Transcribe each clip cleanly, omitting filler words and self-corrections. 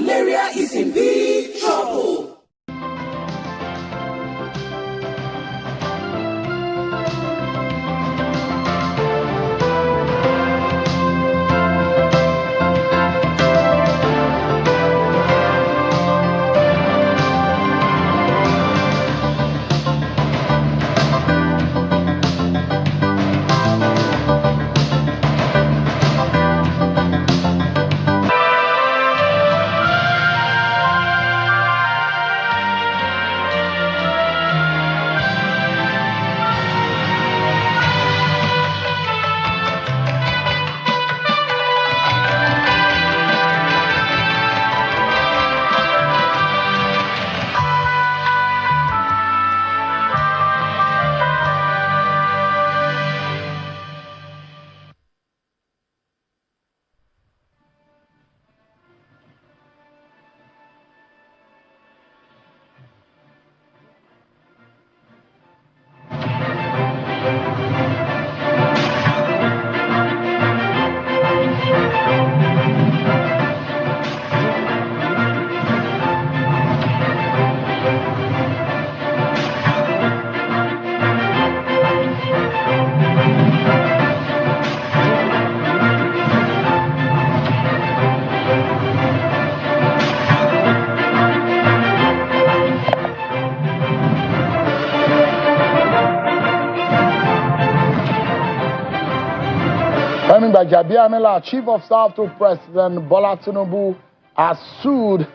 malaria is in big trouble. Jabiamila, Chief of Staff to President Bola Tinubu, has sued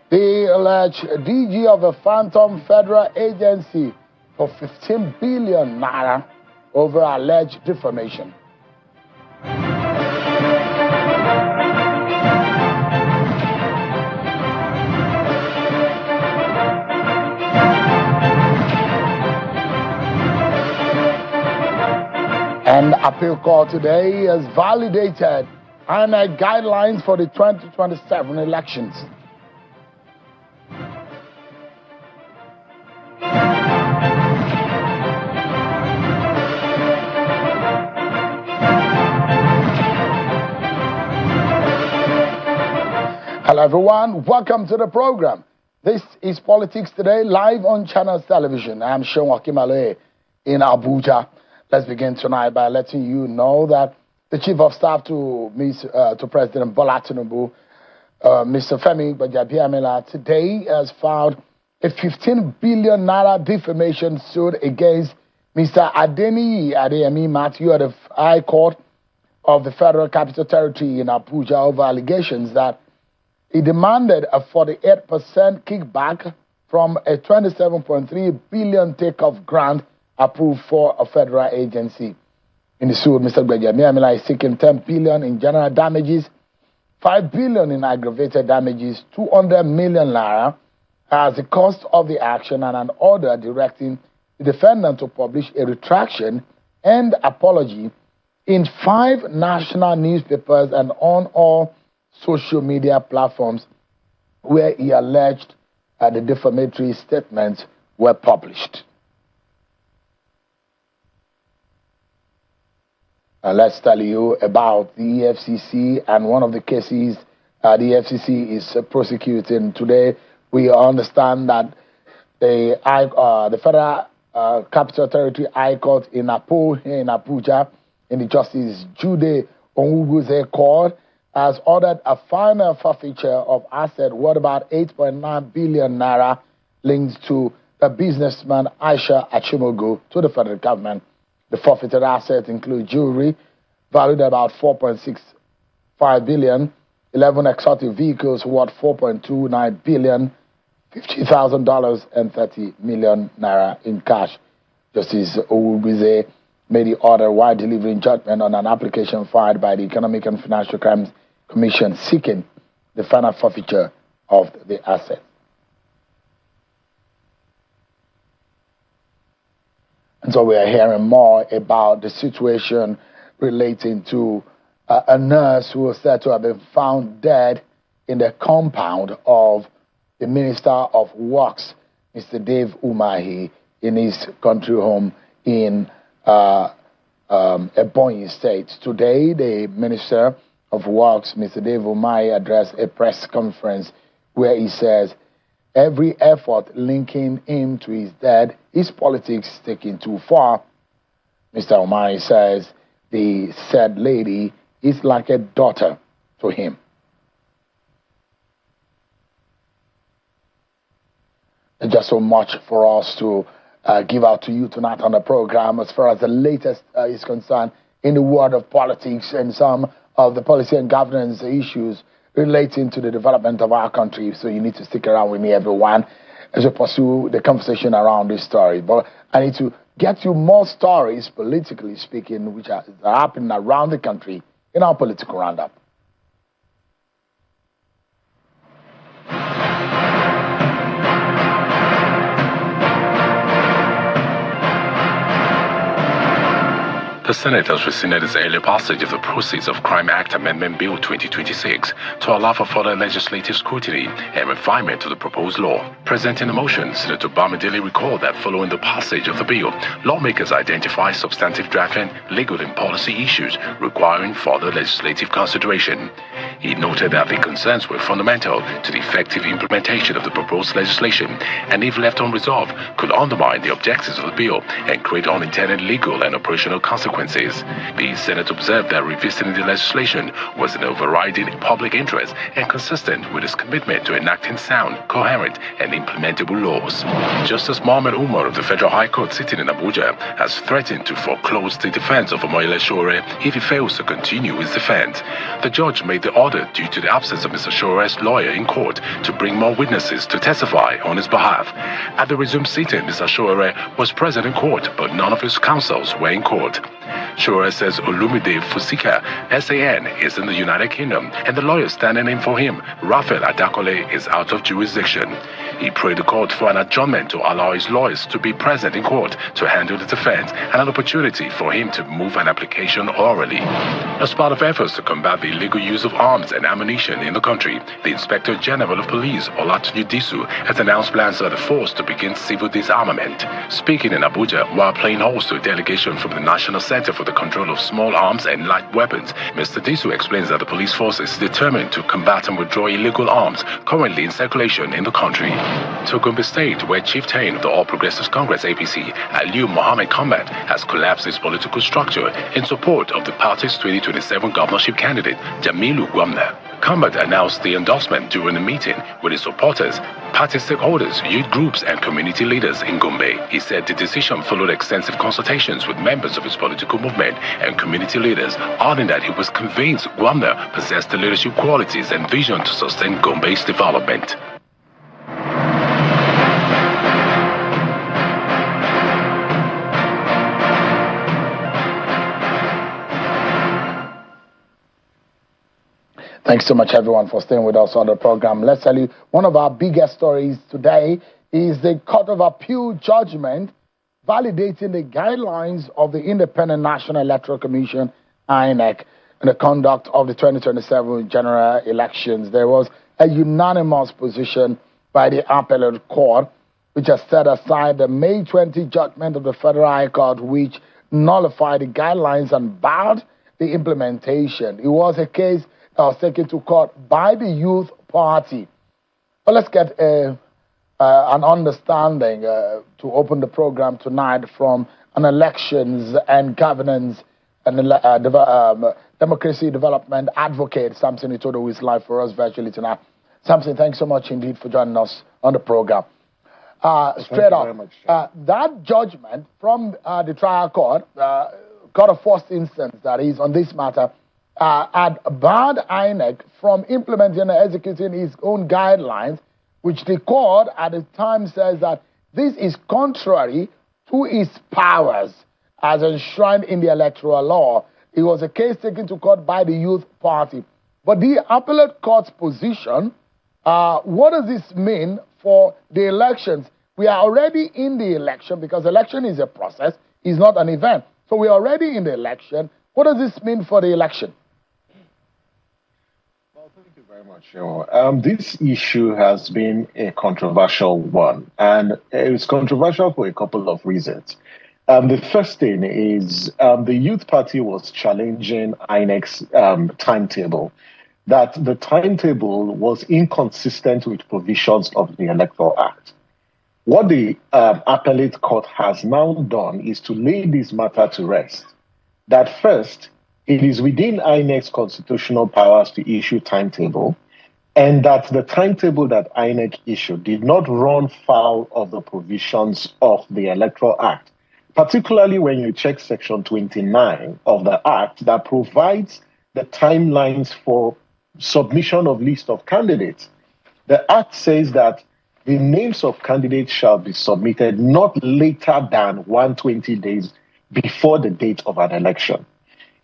the alleged DG of a phantom federal agency for 15 billion naira over alleged defamation. An appeal court today has validated INEC guidelines for the 2027 elections. Hello everyone, welcome to the program. This is Politics Today, live on Channels Television. I'm Sean Wakimale in Abuja. Let's begin tonight by letting you know that the Chief of Staff to President Bola Tinubu, Mr. Femi Gbajabiamila, today has filed a 15 billion naira defamation suit against Mr. Adeniyi Adeyemi Matthew at the High Court of the Federal Capital Territory in Abuja over allegations that he demanded a 48% kickback from a 27.3 billion takeoff grant approved for a federal agency. In the suit, Mr. Gbajabiamila is seeking 10 billion in general damages, 5 billion in aggravated damages, 200 million naira as the cost of the action, and an order directing the defendant to publish a retraction and apology in 5 national newspapers and on all social media platforms where he alleged the defamatory statements were published. Let's tell you about the EFCC and one of the cases the EFCC is prosecuting today. We understand that the Federal Capital Territory High Court in Abuja, in the Justice Jude Onwubueze Court, has ordered a final forfeiture of asset worth about 8.9 billion naira linked to the businessman Aisha Achimogo to the federal government. The forfeited assets include jewelry valued at about 4.65 billion, 11 exotic vehicles worth 4.29 billion, $50,000 and 30 million naira in cash. Justice Onwubueze made the order while delivering judgment on an application filed by the Economic and Financial Crimes Commission seeking the final forfeiture of the asset. And so we are hearing more about the situation relating to a nurse who was said to have been found dead in the compound of the Minister of Works, Mr. Dave Umahi, in his country home in Ebonyi State. Today, the Minister of Works, Mr. Dave Umahi, addressed a press conference where he says, every effort linking him to his death is politics taken too far. Mr. Omari says the said lady is like a daughter to him. There's just so much for us to give out to you tonight on the program as far as the latest is concerned in the world of politics and some of the policy and governance issues relating to the development of our country. So you need to stick around with me, everyone, as we pursue the conversation around this story. But I need to get you more stories, politically speaking, which are happening around the country in our political roundup. The Senate has rescinded its earlier passage of the Proceeds of Crime Act Amendment Bill 2026 to allow for further legislative scrutiny and refinement to the proposed law. Presenting the motion, Senator Bamidele recalled that following the passage of the bill, lawmakers identified substantive drafting, legal and policy issues requiring further legislative consideration. He noted that the concerns were fundamental to the effective implementation of the proposed legislation, and if left unresolved, could undermine the objectives of the bill and create unintended legal and operational consequences. The Senate observed that revisiting the legislation was an overriding public interest and consistent with its commitment to enacting sound, coherent, and implementable laws. Justice Mohammed Umar of the Federal High Court sitting in Abuja has threatened to foreclose the defense of Omoyele Sowore if he fails to continue his defense. The judge made the order due to the absence of Mr. Showore's lawyer in court to bring more witnesses to testify on his behalf. At the resumed sitting, Mr. Sowore was present in court, but none of his counsels were in court. Sowore says Olumide Fusika, SAN, is in the United Kingdom, and the lawyer standing in for him, Raphael Adakole, is out of jurisdiction. He prayed the court for an adjournment to allow his lawyers to be present in court to handle the defense and an opportunity for him to move an application orally. As part of efforts to combat the illegal use of arms and ammunition in the country, the Inspector General of Police, Olatunji Disu, has announced plans for the force to begin civil disarmament. Speaking in Abuja while playing host to a delegation from the National Center for the Control of Small Arms and Light Weapons, Mr. Disu explains that the police force is determined to combat and withdraw illegal arms currently in circulation in the country. To Gombe State, where Chieftain of the All Progressives Congress APC, Aliu Mohammed Combat, has collapsed his political structure in support of the party's 2027 governorship candidate, Jamilu Gwamna. Combat announced the endorsement during a meeting with his supporters, party stakeholders, youth groups, and community leaders in Gombe. He said the decision followed extensive consultations with members of his political movement and community leaders, adding that he was convinced Gwamna possessed the leadership qualities and vision to sustain Gombe's development. Thanks so much, everyone, for staying with us on the program. Let's tell you, one of our biggest stories today is the Court of Appeal judgment validating the guidelines of the Independent National Electoral Commission, INEC, in the conduct of the 2027 general elections. There was a unanimous position by the Appellate Court, which has set aside the May 20 judgment of the Federal High Court, which nullified the guidelines and barred the implementation. It was a case was taken to court by the Youth Party. But let's get an understanding to open the program tonight from an elections and governance and democracy development advocate, Samson Itodo, who is live for us virtually tonight. Samson, thanks so much indeed for joining us on the program. Straight up, that judgment from the trial court, court of first instance, that is, on this matter, had barred INEC from implementing and executing its own guidelines, which the court at the time says that this is contrary to its powers as enshrined in the electoral law. It was a case taken to court by the Youth Party. But the appellate court's position, what does this mean for the elections? We are already in the election because election is a process, it's not an event. So we are already in the election. What does this mean for the election? Thank you very much, Jimoh. This issue has been a controversial one, and it's controversial for a couple of reasons. The first thing is the Youth Party was challenging INEC's timetable. that the timetable was inconsistent with provisions of the Electoral Act. What the appellate court has now done is to lay this matter to rest. That first, it is within INEC's constitutional powers to issue timetable, and that the timetable that INEC issued did not run foul of the provisions of the Electoral Act, particularly when you check Section 29 of the Act that provides the timelines for submission of list of candidates. The Act says that the names of candidates shall be submitted not later than 120 days before the date of an election.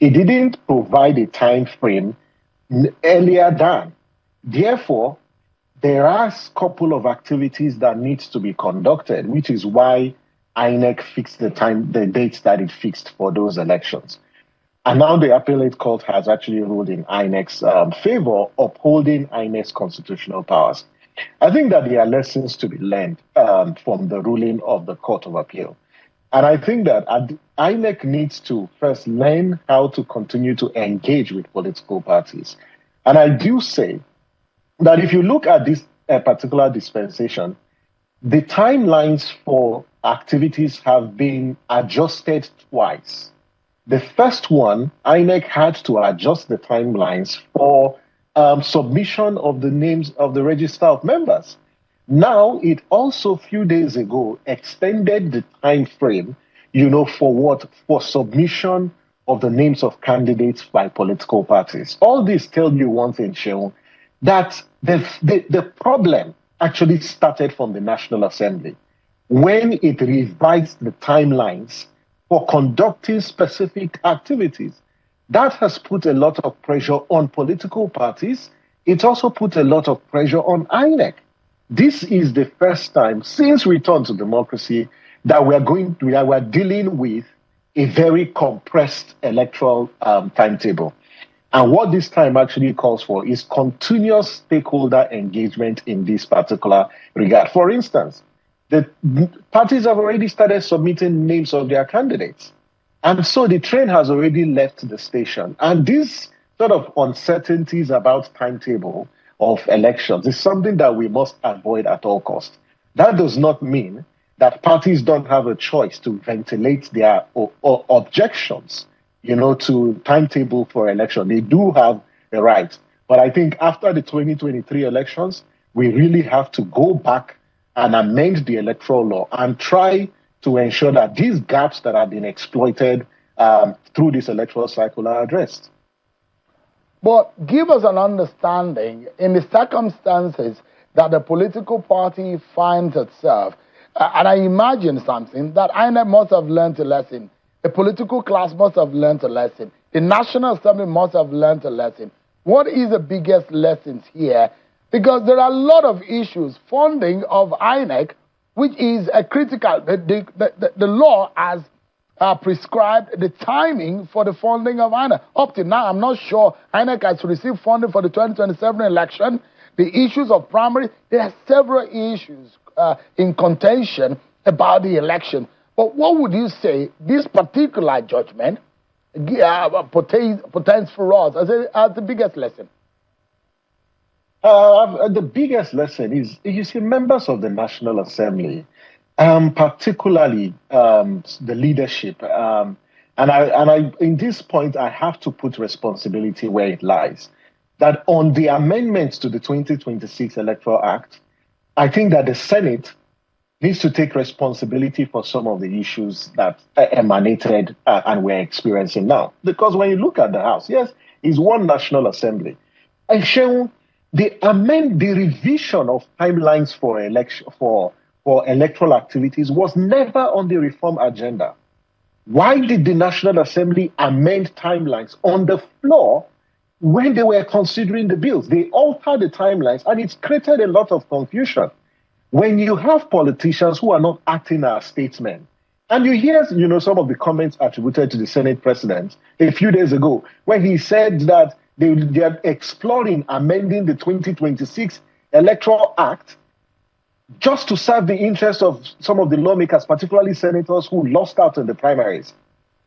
It didn't provide a time frame earlier than. Therefore, there are a couple of activities that need to be conducted, which is why INEC fixed the dates that it fixed for those elections. And now the appellate court has actually ruled in INEC's favor, upholding INEC's constitutional powers. I think that there are lessons to be learned from the ruling of the Court of Appeal. And I think that INEC needs to first learn how to continue to engage with political parties. And I do say that if you look at this particular dispensation, the timelines for activities have been adjusted twice. The first one, INEC had to adjust the timelines for submission of the names of the register of members. Now, it also, a few days ago, extended the time frame, for what? For submission of the names of candidates by political parties. All this tells you one thing, Sheon, that the problem actually started from the National Assembly when it revised the timelines for conducting specific activities. That has put a lot of pressure on political parties. It also put a lot of pressure on INEC. This is the first time since return to democracy that we're dealing with a very compressed electoral timetable. And what this time actually calls for is continuous stakeholder engagement in this particular regard. For instance, the parties have already started submitting names of their candidates. And so the train has already left the station. And these sort of uncertainties about timetable of elections is something that we must avoid at all costs. That does not mean that parties don't have a choice to ventilate their objections, to timetable for election. They do have a right. But I think after the 2023 elections, we really have to go back and amend the electoral law and try to ensure that these gaps that have been exploited through this electoral cycle are addressed. But give us an understanding in the circumstances that the political party finds itself, and I imagine something that INEC must have learned a lesson, the political class must have learned a lesson, the National Assembly must have learned a lesson. What is the biggest lessons here? Because there are a lot of issues, funding of INEC, which is a critical, the law has prescribed the timing for the funding of INEC. Up to now, I'm not sure INEC has received funding for the 2027 election. The issues of primary, there are several issues in contention about the election. But what would you say this particular judgment portends for us as the biggest lesson? The biggest lesson is, you see, members of the National Assembly, particularly the leadership, and I, in this point, I have to put responsibility where it lies. That on the amendments to the 2026 Electoral Act, I think that the Senate needs to take responsibility for some of the issues that emanated and we're experiencing now. Because when you look at the House, yes, it's one National Assembly. And show the revision of timelines for election for electoral activities was never on the reform agenda. Why did the National Assembly amend timelines on the floor when they were considering the bills? They altered the timelines, and it's created a lot of confusion. When you have politicians who are not acting as statesmen, and you hear, some of the comments attributed to the Senate president a few days ago, when he said that they are exploring amending the 2026 Electoral Act just to serve the interests of some of the lawmakers, particularly senators who lost out in the primaries.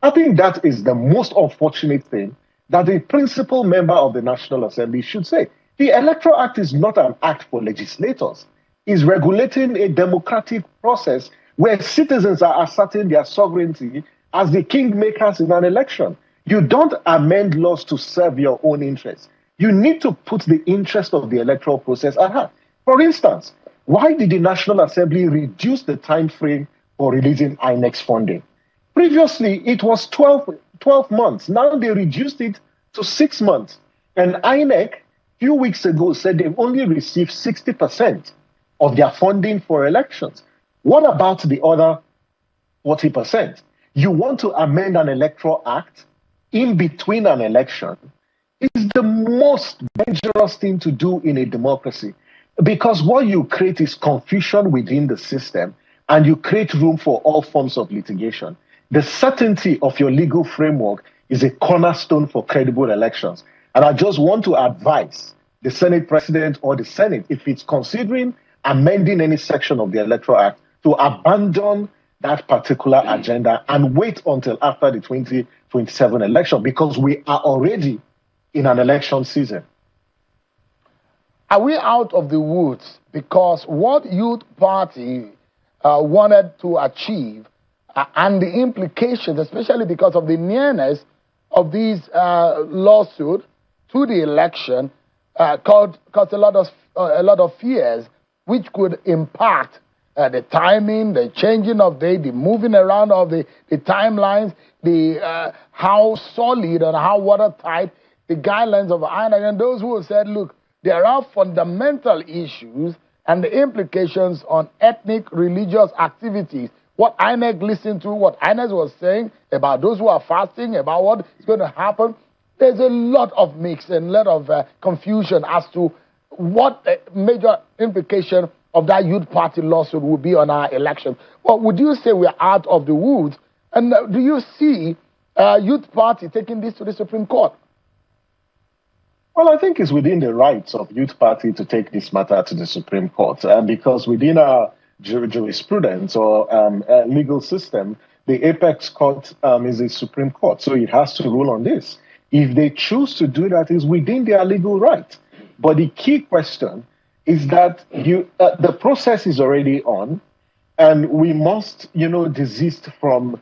I think that is the most unfortunate thing that the principal member of the National Assembly should say. The Electoral Act is not an act for legislators. It's regulating a democratic process where citizens are asserting their sovereignty as the kingmakers in an election. You don't amend laws to serve your own interests. You need to put the interest of the electoral process at heart. For instance, why did the National Assembly reduce the time frame for releasing INEC's funding? Previously, it was 12 months. Now they reduced it to 6 months. And INEC, a few weeks ago, said they've only received 60% of their funding for elections. What about the other 40%? You want to amend an electoral act in between an election is the most dangerous thing to do in a democracy, because what you create is confusion within the system and you create room for all forms of litigation. The certainty of your legal framework is a cornerstone for credible elections. And I just want to advise the Senate President or the Senate, if it's considering amending any section of the Electoral Act, to abandon that particular agenda and wait until after the 2027 election, because we are already in an election season. Are we out of the woods? Because what Youth Party wanted to achieve and the implications, especially because of the nearness of these lawsuits to the election, caused a lot of fears, which could impact the timing, the changing of date, the moving around of the timelines, the how solid and how watertight the guidelines of INEC. And those who have said, look, there are fundamental issues and the implications on ethnic, religious activities. What INEC listened to, what INEC was saying about those who are fasting, about what is going to happen. There's a lot of mix and a lot of confusion as to what the major implication of that Youth Party lawsuit will be on our election. Well, would you say we're out of the woods? And do you see Youth Party taking this to the Supreme Court? Well, I think it's within the rights of Youth Party to take this matter to the Supreme Court, because within our jurisprudence or legal system, the apex court is the Supreme Court, so it has to rule on this. If they choose to do that, it's within their legal right. But the key question is that the process is already on, and we must, desist from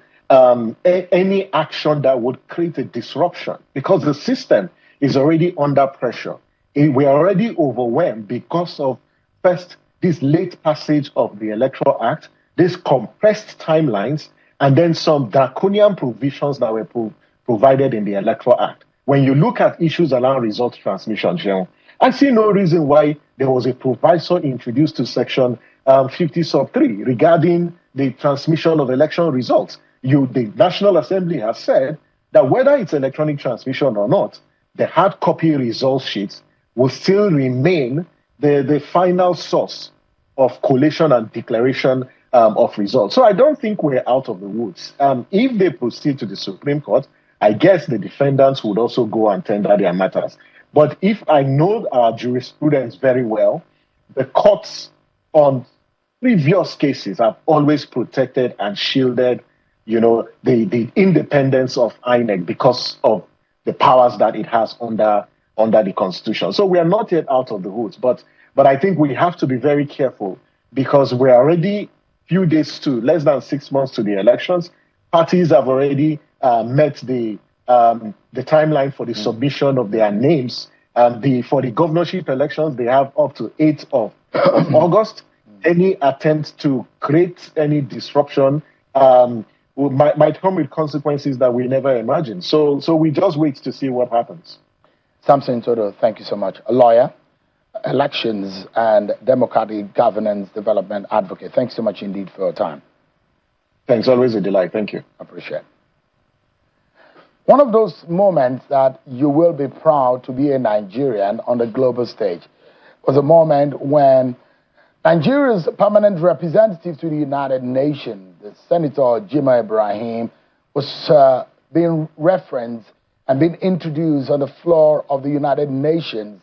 any action that would create a disruption, because the system is already under pressure. We are already overwhelmed because of, first, this late passage of the Electoral Act, these compressed timelines, and then some draconian provisions that were provided in the Electoral Act. When you look at issues around result transmission, I see no reason why there was a proviso introduced to Section 50 sub 3 regarding the transmission of election results. The National Assembly has said that whether it's electronic transmission or not, the hard copy result sheets will still remain the final source of collation and declaration of results. So I don't think we're out of the woods. If they proceed to the Supreme Court, I guess the defendants would also go and tender their matters. But if I know our jurisprudence very well, the courts on previous cases have always protected and shielded, the independence of INEC because of the powers that it has under the Constitution. So we are not yet out of the woods, but I think we have to be very careful, because we're already few days to less than 6 months to the elections. Parties have already met the timeline for the submission of their names. For the governorship elections, they have up to 8th of August. Any attempt to create any disruption might come with consequences that we never imagined. So we just wait to see what happens. Samson Todo, thank you so much. A lawyer, elections and democratic governance development advocate. Thanks so much indeed for your time. Thanks, always a delight. Thank you. Appreciate it. One of those moments that you will be proud to be a Nigerian on the global stage was a moment when Nigeria's permanent representative to the United Nations, the Senator Jimoh Ibrahim, was being referenced and being introduced on the floor of the United Nations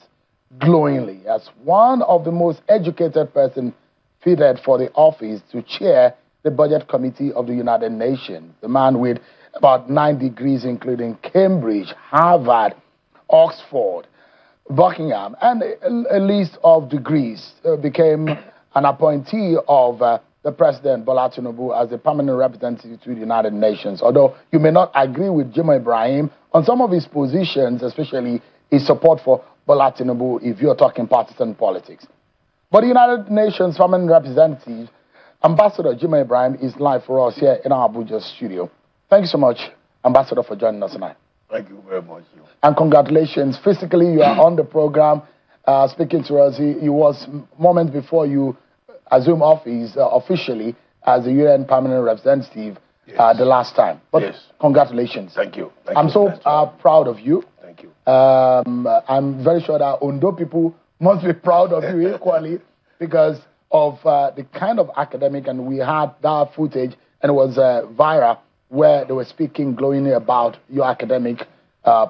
glowingly as one of the most educated persons fitted for the office to chair the Budget Committee of the United Nations, the man with about 9 degrees, including Cambridge, Harvard, Oxford, Buckingham, and a list of degrees, became an appointee of the President Bola Tinubu as a permanent representative to the United Nations. Although you may not agree with Jimoh Ibrahim on some of his positions, especially his support for Bola Tinubu, if you're talking partisan politics. But the United Nations permanent representative, Ambassador Jimoh Ibrahim, is live for us here in our Abuja studio. Thank you so much, Ambassador, for joining us tonight. Thank you very much. And congratulations. Physically, you are on the program speaking to us. He was moments before you assumed office officially as the UN permanent representative the last time. But congratulations. Thank you. I'm so proud of you. Thank you. I'm very sure that Ondo people must be proud of you equally because of the kind of academic, and we had that footage, and it was viral, where they were speaking glowingly about your academic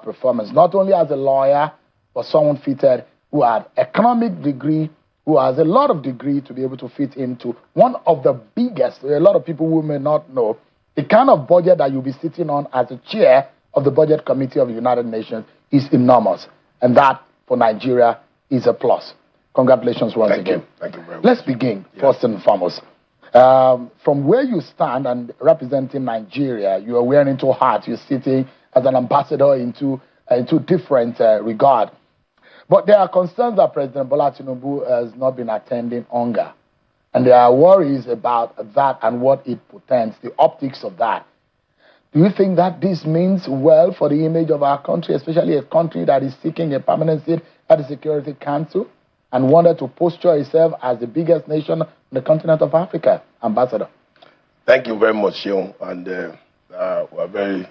performance, not only as a lawyer, but someone fitted who had economic degree, who has a lot of degree to be able to fit into one of the biggest, a lot of people who may not know, the kind of budget that you'll be sitting on as the chair of the Budget Committee of the United Nations is enormous. And that, for Nigeria, is a plus. Congratulations once again. Thank you very much. Let's begin, first and foremost. From where you stand and representing Nigeria, you are wearing two hats. You're sitting as an ambassador into different regard. But there are concerns that President Bola Tinubu has not been attending UNGA. And there are worries about that and what it portends, the optics of that. Do you think that this means well for the image of our country, especially a country that is seeking a permanent seat at the Security Council and wanted to posture itself as the biggest nation on the continent of Africa? Ambassador. Thank you very much, Sean. And we're very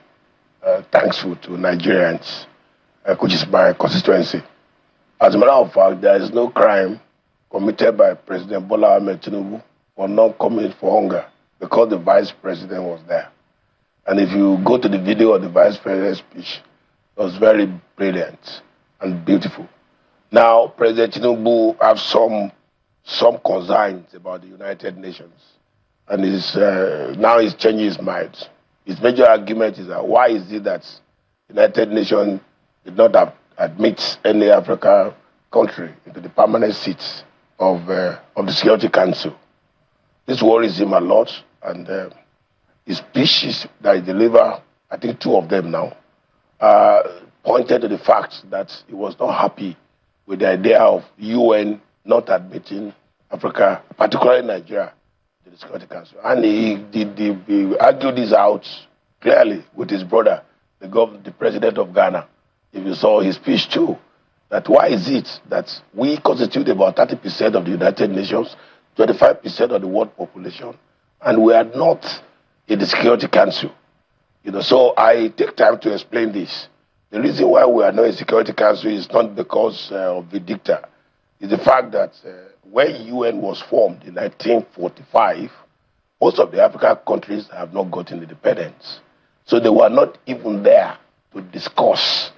thankful to Nigerians, which is my constituency. As a matter of fact, there is no crime committed by President Bola Tinubu for not coming for UNGA because the Vice President was there. And if you go to the video of the Vice President's speech, it was very brilliant and beautiful. Now, President Tinubu has some concerns about the United Nations. And now he's changing his mind. His major argument is that why is it that the United Nations did not admit any African country into the permanent seats of the Security Council. This worries him a lot, and his speeches that he delivered, I think 2 of them now, pointed to the fact that he was not happy with the idea of UN not admitting Africa, particularly Nigeria, to the Security Council. And he argued this out clearly with his brother, the president of Ghana. If you saw his speech too, that why is it that we constitute about 30% of the United Nations, 25% of the world population, and we are not in the Security Council? So I take time to explain this. The reason why we are not in the Security Council is not because of the dictator. It's the fact that when UN was formed in 1945, most of the African countries have not gotten independence. So they were not even there to discuss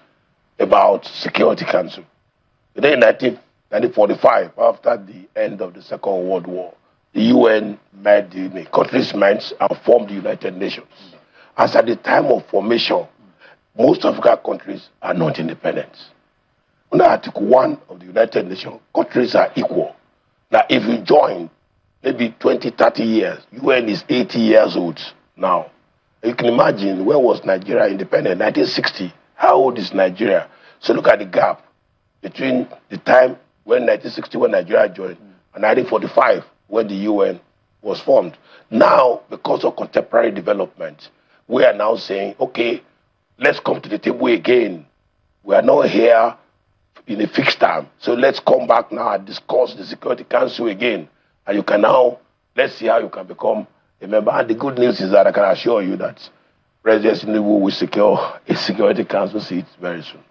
about Security Council. Then in 1945, after the end of the Second World War, the UN made the countries' minds and formed the United Nations. As at the time of formation, most African countries are not independent. Under Article 1 of the United Nations, countries are equal. Now, if you join, maybe 20, 30 years, UN is 80 years old now. You can imagine, where was Nigeria independent? 1960. How old is Nigeria? So look at the gap between the time when 1960, when Nigeria joined, and 1945, when the UN was formed. Now, because of contemporary development, we are now saying, okay, let's come to the table again. We are not here in a fixed time. So let's come back now and discuss the Security Council again. And you can now, let's see how you can become a member. And the good news is that I can assure you that President Tinubu will secure a Security Council seat very soon.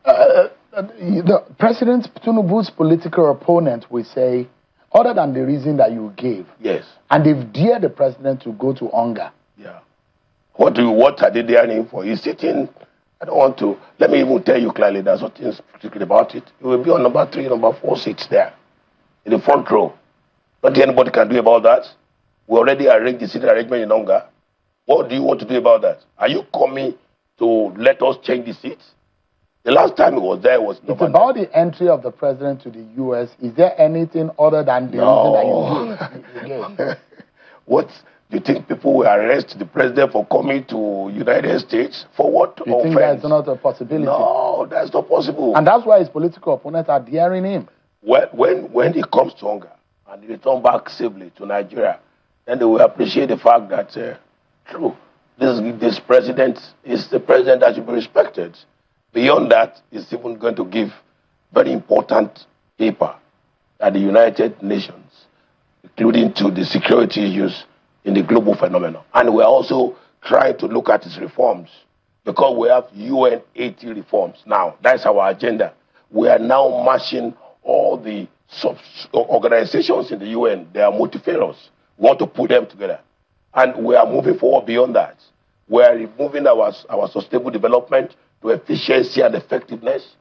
The President Tinubu's political opponent will say, other than the reason that you gave, yes, and they've dared the president to go to UNGA. Yeah. What are they daring him for? He's sitting. I don't want to. Let me even tell you clearly, there's nothing particular about it. He will be on number 3, number 4 seats there, in the front row. Nothing anybody can do about that. We already arranged the seat arrangement in UNGA. What do you want to do about that? Are you coming to let us change the seats? The last time he was there was It's November. about the entry of the president to the U.S. Is there anything other than the reason that you gave? What do you think people will arrest the president for coming to United States? For what You offense? think that's not a possibility? No, that's not possible. And that's why his political opponents are daring him. When he comes to UNGA and he returns back safely to Nigeria, then they will appreciate the fact that, true, this president is the president that should be respected. Beyond that, he's even going to give very important paper at the United Nations, including to the security issues in the global phenomenon. And we're also trying to look at his reforms because we have UN 80 reforms now. That's our agenda. We are now marching all the organizations in the UN. They are multifarious. We want to put them together. And we are moving forward beyond that. We are moving our sustainable development to efficiency and effectiveness.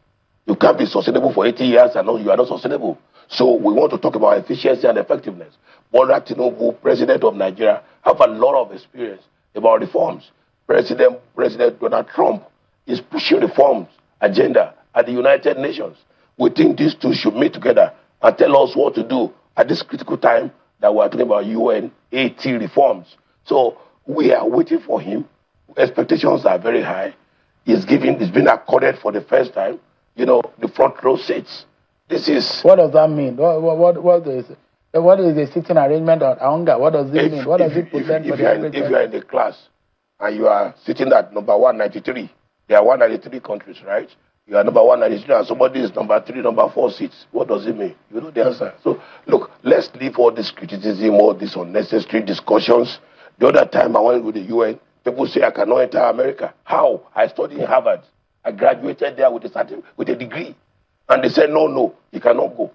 You can't be sustainable for 80 years and you are not sustainable. So we want to talk about efficiency and effectiveness. Bola Tinubu, president of Nigeria, have a lot of experience about reforms. President Donald Trump is pushing reforms agenda at the United Nations. We think these two should meet together and tell us what to do at this critical time that we are talking about UN 80 reforms. So we are waiting for him. Expectations are very high. It's been accorded for the first time, the front row seats. This is... What does that mean? What is the sitting arrangement on UNGA? What does it mean? What does it present for the average person? If you are in the class and you are sitting at number 193, there are 193 countries, right? You are number 193 and somebody is number 3, number 4 seats. What does it mean? You know the answer. So, look, let's leave all this criticism, all these unnecessary discussions. The other time I went with the UN, people say I cannot enter America. How? I studied in Harvard. I graduated there with a degree. And they said, no, you cannot go.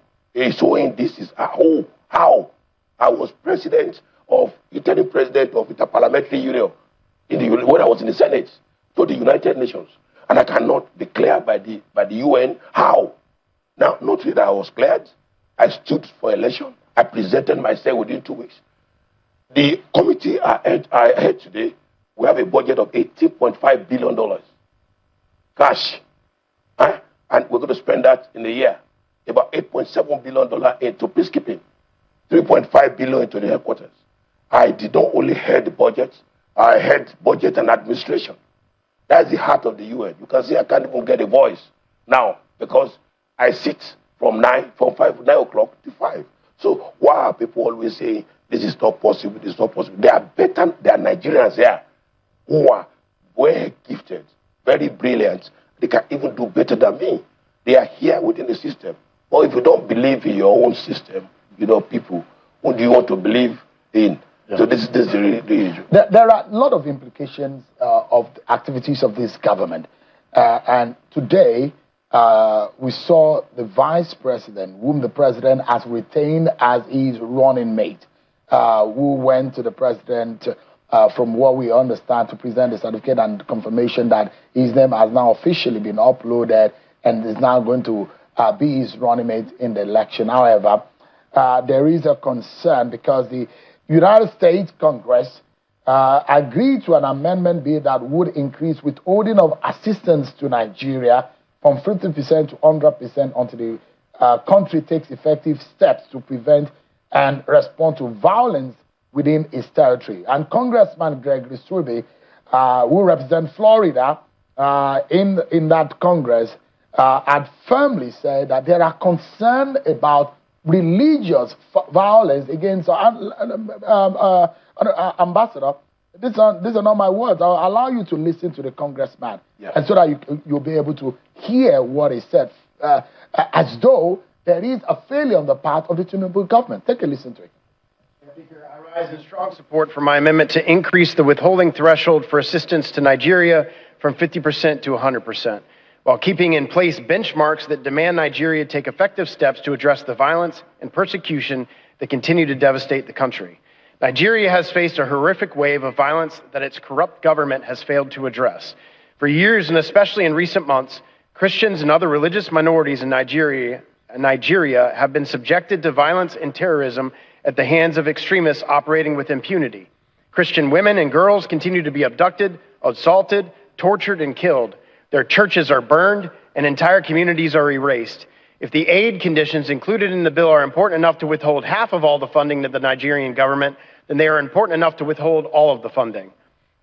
Showing this is how? I was interim president of the Parliamentary Union when I was in the Senate to the United Nations. And I cannot be cleared by the UN. How? Now, not that I was cleared. I stood for election. I presented myself within 2 weeks. The committee I had today, we have a budget of $18.5 billion. Cash. And we're going to spend that in a year. About $8.7 billion into peacekeeping. $3.5 billion into the headquarters. I did not only head the budget, I head budget and administration. That's the heart of the UN. You can see I can't even get a voice now because I sit from 9 o'clock to 5. So why are people always saying this is not possible, this is not possible? There are Nigerians here who are well gifted, very brilliant. They can even do better than me. They are here within the system. Or if you don't believe in your own system, people, who do you want to believe in? Yeah. So this is the issue. There are a lot of implications of the activities of this government. And today, we saw the vice president, whom the president has retained as his running mate, who went to the president, from what we understand, to present the certificate and confirmation that his name has now officially been uploaded and is now going to be his running mate in the election. However, there is a concern because the United States Congress agreed to an amendment bill that would increase withholding of assistance to Nigeria from 50% to 100% until the country takes effective steps to prevent and respond to violence within its territory. And Congressman Gregory Strube, who represents Florida in that Congress, had firmly said that there are concerns about religious violence against ambassador. These are not my words. I'll allow you to listen to the congressman, and so that you'll be able to hear what he said, as though there is a failure on the part of the Tinubu government. Take a listen to it. Speaker, I rise in strong support for my amendment to increase the withholding threshold for assistance to Nigeria from 50% to 100%. While keeping in place benchmarks that demand Nigeria take effective steps to address the violence and persecution that continue to devastate the country. Nigeria has faced a horrific wave of violence that its corrupt government has failed to address. For years, and especially in recent months, Christians and other religious minorities in Nigeria have been subjected to violence and terrorism at the hands of extremists operating with impunity. Christian women and girls continue to be abducted, assaulted, tortured, and killed. Their churches are burned, and entire communities are erased. If the aid conditions included in the bill are important enough to withhold half of all the funding to the Nigerian government, then they are important enough to withhold all of the funding.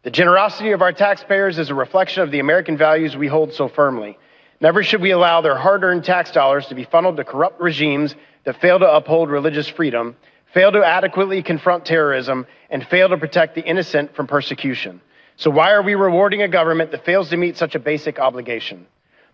The generosity of our taxpayers is a reflection of the American values we hold so firmly. Never should we allow their hard-earned tax dollars to be funneled to corrupt regimes that fail to uphold religious freedom, fail to adequately confront terrorism, and fail to protect the innocent from persecution. So why are we rewarding a government that fails to meet such a basic obligation?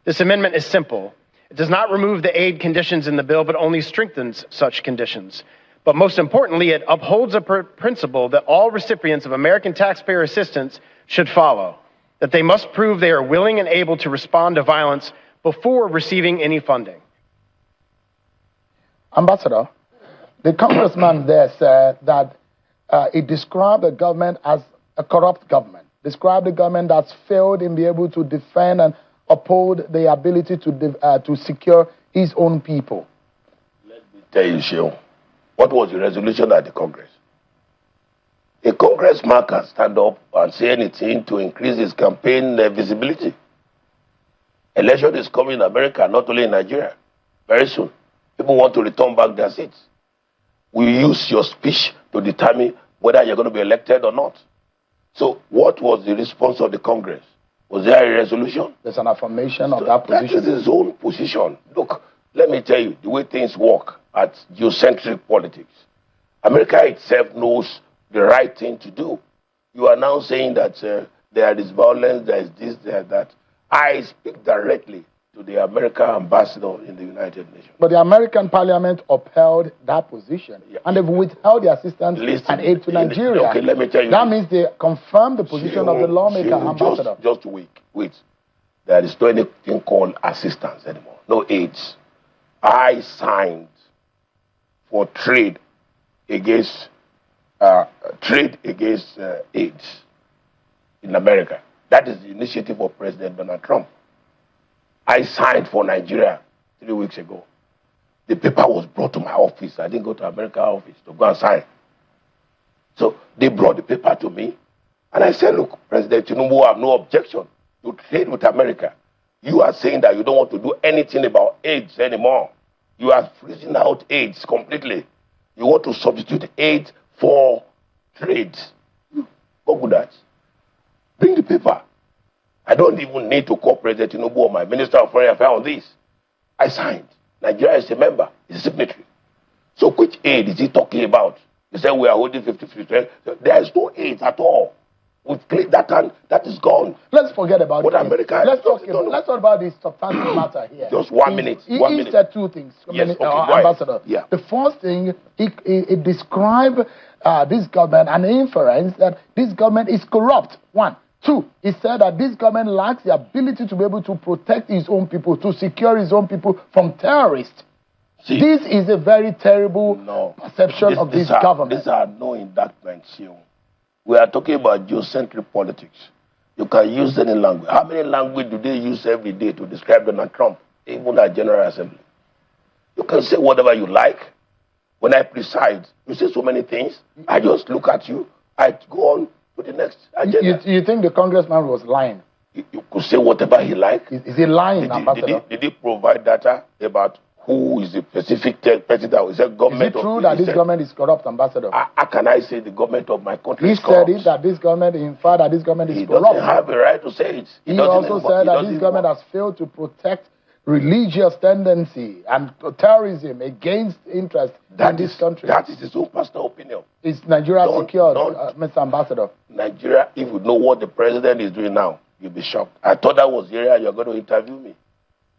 This amendment is simple. It does not remove the aid conditions in the bill, but only strengthens such conditions. But most importantly, it upholds a principle that all recipients of American taxpayer assistance should follow, that they must prove they are willing and able to respond to violence before receiving any funding. Ambassador, the congressman there said that it described the government as a corrupt government, described the government that's failed in being able to defend and uphold the ability to secure his own people. Let me tell you, Sheon, what was the resolution at the Congress? A congressman can stand up and say anything to increase his campaign visibility. Election is coming in America, not only in Nigeria, very soon. People want to return back their seats. We use your speech to determine whether you're going to be elected or not. So what was the response of the Congress? Was there a resolution? There's an affirmation of that position. That is his own position. Look, let me tell you, the way things work at geocentric politics, America itself knows the right thing to do. You are now saying that there is violence, there is this, there is that. I speak directly to the American ambassador in the United Nations. But the American Parliament upheld that position, and they've withheld the assistance and aid to Nigeria. Okay, let me tell you. That means they confirmed the position of the lawmaker, ambassador. Just wait. There is no anything called assistance anymore. No aids. I signed for trade against AIDS in America. That is the initiative of President Donald Trump. I signed for Nigeria 3 weeks ago. The paper was brought to my office. I didn't go to American office to go and sign. So they brought the paper to me. And I said, look, President Tinubu, I have no objection to trade with America. You are saying that you don't want to do anything about AIDS anymore. You are freezing out AIDS completely. You want to substitute aid for trade. Go with that. Bring the paper. I don't even need to call President Tinubu or my Minister of Foreign Affairs on this. I signed. Nigeria is a member, is a signatory. So which aid is he talking about? He said we are holding 50-50. There is no aid at all. We've cleared that and that is gone. Let's forget about what America. Let's talk about this substantive matter here. Just 1 minute. He said two things. Yes, okay, Ambassador. Yeah. The first thing, he described this government and inference that this government is corrupt. One. Two, he said that this government lacks the ability to be able to protect his own people, to secure his own people from terrorists. See, this is a very terrible perception of this government. These are no indictments. We are talking about geocentric politics. You can use any language. How many languages do they use every day to describe Donald Trump, even at General Assembly? You can say whatever you like. When I preside, you say so many things. I just look at you. I go on to the next agenda. You think the congressman was lying? You could say whatever he likes. Is he lying, Ambassador? Did he provide data about who is the specific president? Is it government? Is it true that this government is corrupt, Ambassador? How can I say the government of my country is corrupt? He said it that this government, in fact, that this government is corrupt. He doesn't have a right to say it. He also said that this government has failed to protect religious tendency and terrorism against interest in this country. That is his own personal opinion. Is Nigeria secured, Mr. Ambassador? Nigeria, if you know what the president is doing now, you'll be shocked. I thought that was the area you're going to interview me.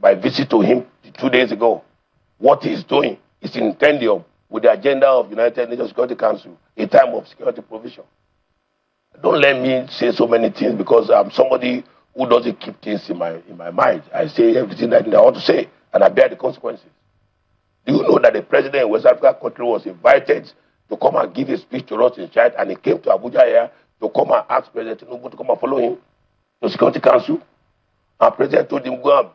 My visit to him 2 days ago, what he's doing is in tendium with the agenda of United Nations Security Council, a time of security provision. Don't let me say so many things because I'm somebody who doesn't keep things in my mind. I say everything that I want to say, and I bear the consequences. Do you know that the president of West African country was invited to come and give a speech to us in Chad, and he came to Abuja here to come and ask President Tinubu to come and follow him to the Security Council? And President told him, go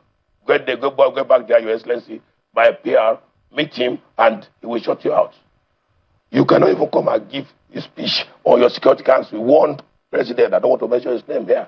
back there, Your Excellency, by PR, meet him, and he will shut you out. You cannot even come and give his speech on your Security Council, one president, I don't want to mention his name here.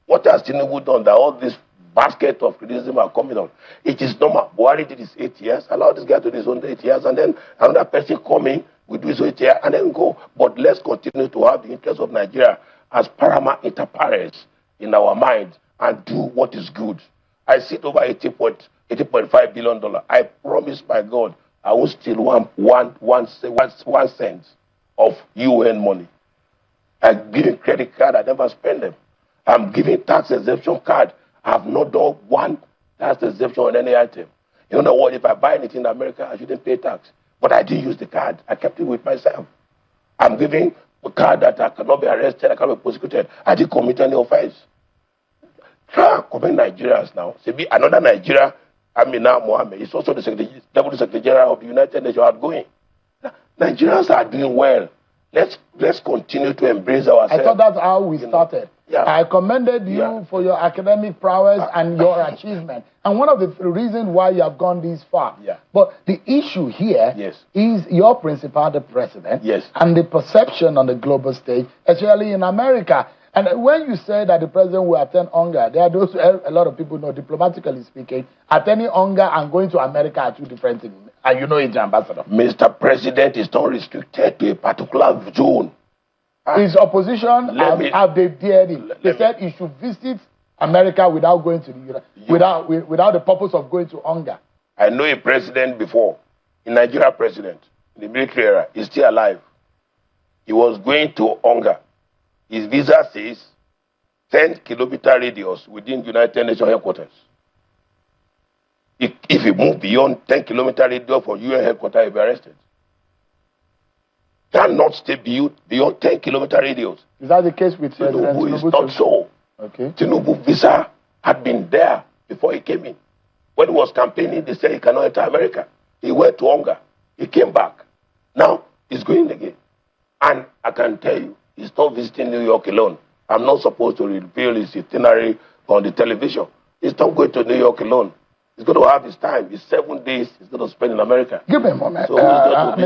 What has Tinubu done that all this basket of criticism are coming on? It is normal. Buhari did his 8 years, allow this guy to do his own 8 years, and then another person coming will do his 8 years, and then go. But let's continue to have the interest of Nigeria as paramount inter pares in our mind and do what is good. I sit over $80.5 billion. I promise by God, I will steal one cent of UN money. I'm giving credit card, I never spend them. I'm giving tax exemption card. I have not done one tax exemption on any item. You know what? If I buy anything in America, I shouldn't pay tax. But I didn't use the card. I kept it with myself. I'm giving a card that I cannot be arrested, I cannot be prosecuted. I didn't commit any offense. Try to comment Nigerians now. See, another Nigeria, Amina Mohammed, is also the Deputy Secretary General of the United Nations outgoing. Nigerians are doing well. Let's continue to embrace ourselves. I thought that's how we started. Yeah. I commended you for your academic prowess and your achievement. And one of the reasons why you have gone this far. Yeah. But the issue here is your principal, the president, and the perception on the global stage, especially in America. And when you say that the president will attend UNGA, there are those, a lot of people know, diplomatically speaking, attending UNGA and going to America are two different things. And you know it, Ambassador. Mr. President is not restricted to a particular zone. His opposition, have they dared him? They said he should visit America without going to the without the purpose of going to UNGA. I know a president before, a Nigeria president, in the military era, is still alive. He was going to UNGA. His visa says 10-kilometer radius within United Nations headquarters. If he moves beyond 10-kilometer radius from UN headquarters, he'll be arrested. Cannot stay beyond 10-kilometer radius. Is that the case with President Tinubu? Is not so. Okay. Tinubu visa had been there before he came in. When he was campaigning, they said he cannot enter America. He went to UNGA. He came back. Now he's going again. And I can tell you, he's not visiting New York alone. I'm not supposed to reveal his itinerary on the television. He's not going to New York alone. He's going to have his time. His 7 days he's going to spend in America. Give me a moment. So he's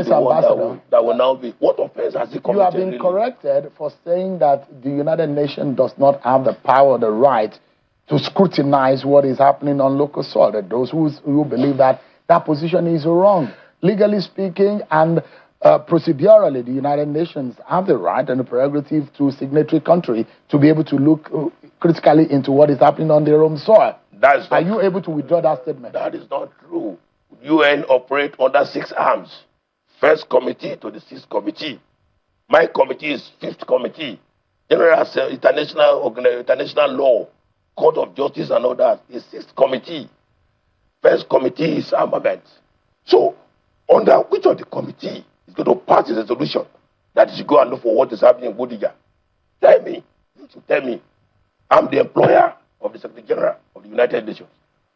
Mr. Ambassador, that will now be, what offense has he committed? You have been corrected for saying that the United Nations does not have the power or the right to scrutinize what is happening on local soil. That those who believe that position is wrong. Legally speaking and procedurally, the United Nations have the right and the prerogative to signatory country to be able to look critically into what is happening on their own soil. Are you able to withdraw that statement? That is not true. UN operate under 6 arms. First committee to the 6th committee. My committee is 5th committee. General international law, Court of Justice and all that is 6th committee. First committee is armament. So, under which of the committee is going to pass a resolution that you go and look for what is happening in Bodija? Tell me. You should tell me. I'm the employer of the Secretary General of the United Nations.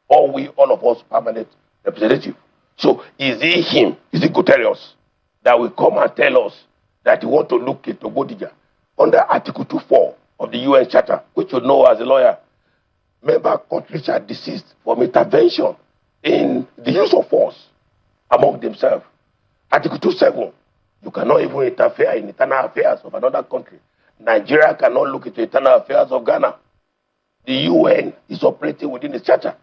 Or we, all of us, permanent representative. So is it him, is it Guterres, that will come and tell us that he want to look into Bodija under Article 2.4 of the UN Charter, which you know as a lawyer, member countries are desist from intervention in the use of force among themselves. Article 2.7, you cannot even interfere in internal affairs of another country. Nigeria cannot look into internal affairs of Ghana. The UN is operating within the charter.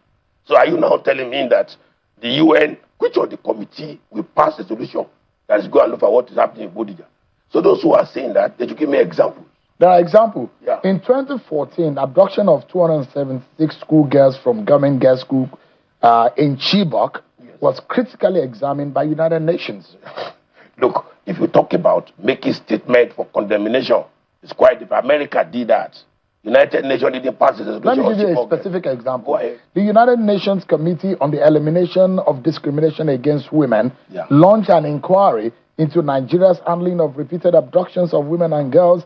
So are you now telling me that the UN, which of the committee will pass a solution that is going to look at what is happening in Bodija? So those who are saying that, they should give me examples. There are examples. Yeah. In 2014, abduction of 276 schoolgirls from government girls' school in Chibok was critically examined by United Nations. Look, if you talk about making statement for condemnation, it's quite different. America did that. United Nations didn't pass it. Let me give you a specific example. Go ahead. The United Nations Committee on the Elimination of Discrimination Against Women launched an inquiry into Nigeria's handling of repeated abductions of women and girls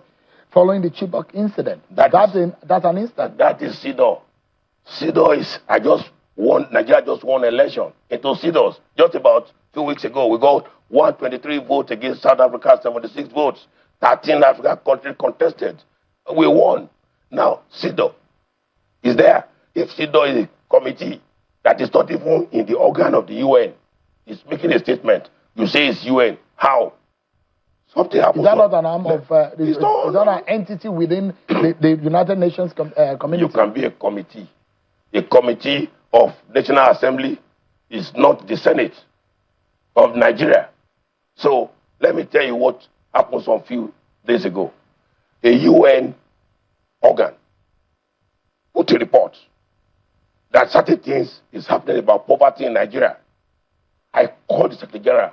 following the Chibok incident. That's an instance. That is CEDAW. CEDAW is, Nigeria just won an election into CEDAW. Just about 2 weeks ago, we got 123 votes against South Africa, 76 votes. 13 African countries contested. We won. Now, CEDAW is there. If CEDAW is a committee that is not even in the organ of the UN, is making a statement, you say it's UN. How? Something happens. Is that not an arm of? Is that an entity within the United Nations community? You can be a committee. A committee of National Assembly is not the Senate of Nigeria. So let me tell you what happened some few days ago. A UN organ put a report that certain things is happening about poverty in Nigeria. I called the Secretary General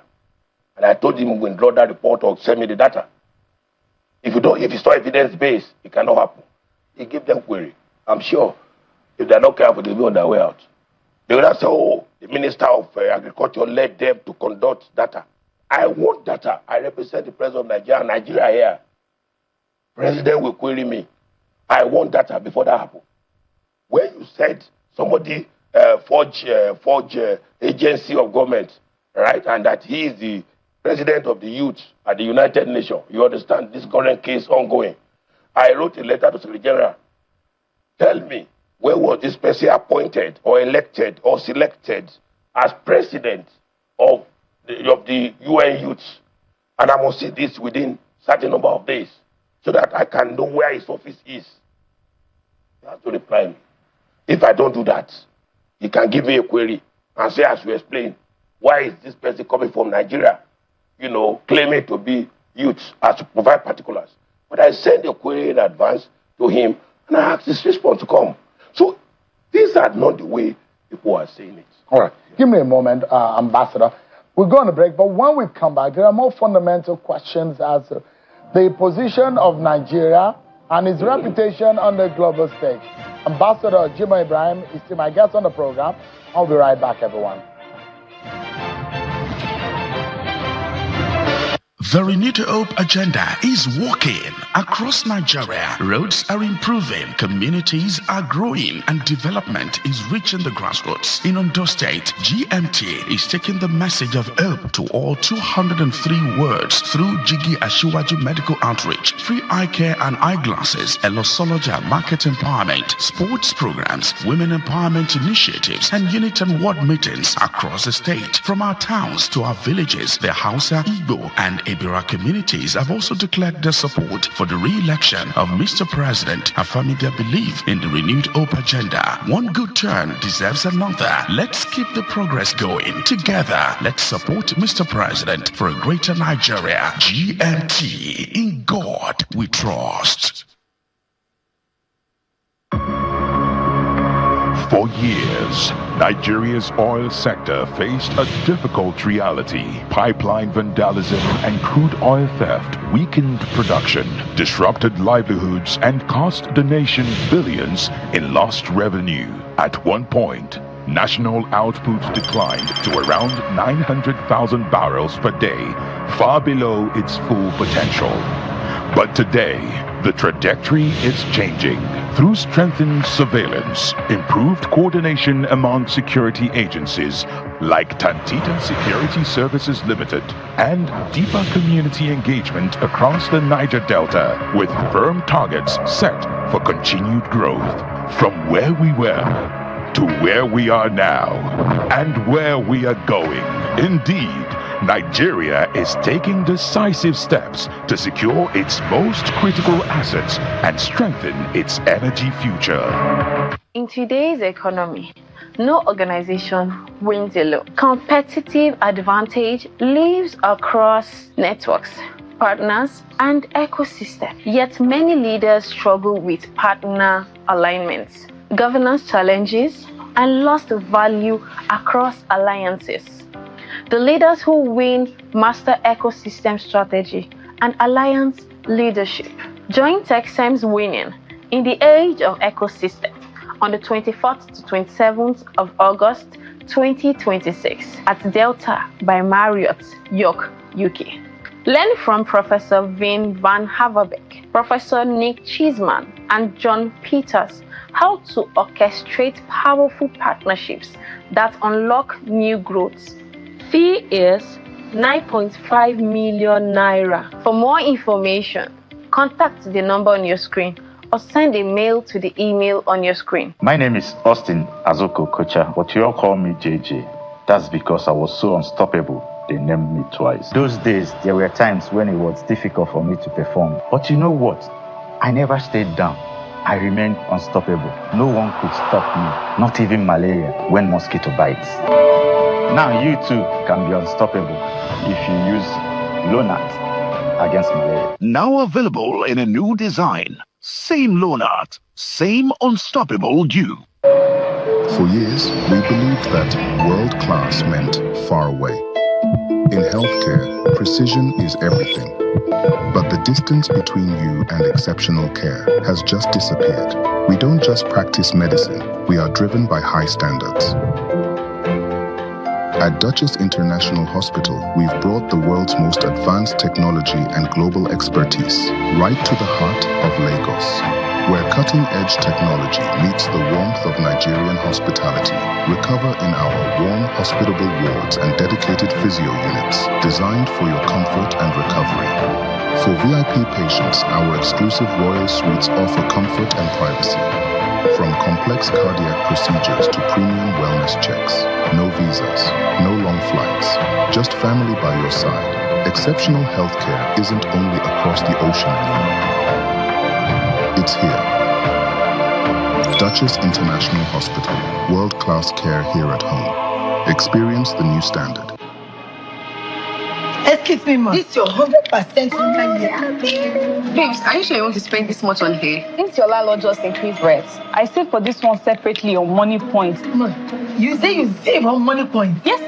and I told him when draw that report or send me the data. If it's not evidence based, it cannot happen. He gave them query. I'm sure if they're not careful, they'll be on their way out. They will not say, oh, the Minister of Agriculture led them to conduct data. I want data. I represent the President of Nigeria here. President will query me. I want data before that happens. When you said somebody forge agency of government, right, and that he is the president of the youth at the United Nations, you understand this current case ongoing. I wrote a letter to Secretary General. Tell me, where was this person appointed or elected or selected as president of the UN youth? And I must see this within a certain number of days so that I can know where his office is. He has to reply me. If I don't do that, he can give me a query and say, as you explain, why is this person coming from Nigeria, claiming to be youth, as to provide particulars. But I send a query in advance to him and I ask his response to come. So these are not the way people are saying it. All right. Give me a moment, Ambassador. We're going to break, but when we come back, there are more fundamental questions as the position of Nigeria and its reputation on the global stage. Ambassador Jimoh Ibrahim is still my guest on the program. I'll be right back, everyone. The Renewed Hope agenda is working across Nigeria. Roads are improving, communities are growing, and development is reaching the grassroots. In Ondo State, GMT is taking the message of hope to all 203 wards through Jigi Ashiwaju Medical Outreach, free eye care and eyeglasses, Elosoloja Market Empowerment, sports programs, women empowerment initiatives, and unit and ward meetings across the state. From our towns to our villages, the Hausa, Igbo, and Ibira communities have also declared their support for the re-election of Mr. President, affirming their belief in the Renewed Hope agenda. One good turn deserves another. Let's keep the progress going. Together, let's support Mr. President for a greater Nigeria. GMT, in God we trust. For years, Nigeria's oil sector faced a difficult reality. Pipeline vandalism and crude oil theft weakened production, disrupted livelihoods, and cost the nation billions in lost revenue. At one point, national output declined to around 900,000 barrels per day, far below its full potential. But today, the trajectory is changing. Through strengthened surveillance, improved coordination among security agencies like Tantita Security Services Limited, and deeper community engagement across the Niger Delta, with firm targets set for continued growth. From where we were to where we are now, and where we are going. Indeed, Nigeria is taking decisive steps to secure its most critical assets and strengthen its energy future. In today's economy, no organization wins alone. Competitive advantage lives across networks, partners, and ecosystems. Yet many leaders struggle with partner alignments, governance challenges, and lost value across alliances. The leaders who win master ecosystem strategy and alliance leadership. Join TechSem's winning in the age of ecosystem on the 24th to 27th of August 2026 at Delta by Marriott, York, UK. Learn from Professor Vin van Haverbeek, Professor Nick Cheeseman, and John Peters how to orchestrate powerful partnerships that unlock new growth. Fee is 9.5 million naira. For more information, contact the number on your screen or send a mail to the email on your screen. My name is Austin Azoko Kocha, but you all call me JJ. That's because I was so unstoppable they named me twice. Those days, there were times when it was difficult for me to perform. But you know what? I never stayed down. I remained unstoppable. No one could stop me, not even malaria when mosquito bites. Now you too can be unstoppable if you use Lonart against malaria. Now available in a new design. Same Lonart, same unstoppable you. For years, we believed that world class meant far away. In healthcare, precision is everything. But the distance between you and exceptional care has just disappeared. We don't just practice medicine, we are driven by high standards. At Duchess International Hospital, we've brought the world's most advanced technology and global expertise right to the heart of Lagos, where cutting-edge technology meets the warmth of Nigerian hospitality. Recover in our warm, hospitable wards and dedicated physio units designed for your comfort and recovery. For VIP patients, our exclusive royal suites offer comfort and privacy. From complex cardiac procedures to premium wellness checks. No visas, no long flights, just family by your side. Exceptional healthcare isn't only across the ocean anymore. It's here. Duchess International Hospital. World-class care here at home. Experience the new standard. Excuse me, ma. This is your 100% Babes, are you sure you want to spend this much on hair? Since your landlord just increased rents, I saved for this one separately on Money Point. Ma, you say you save on Money Point? Yes.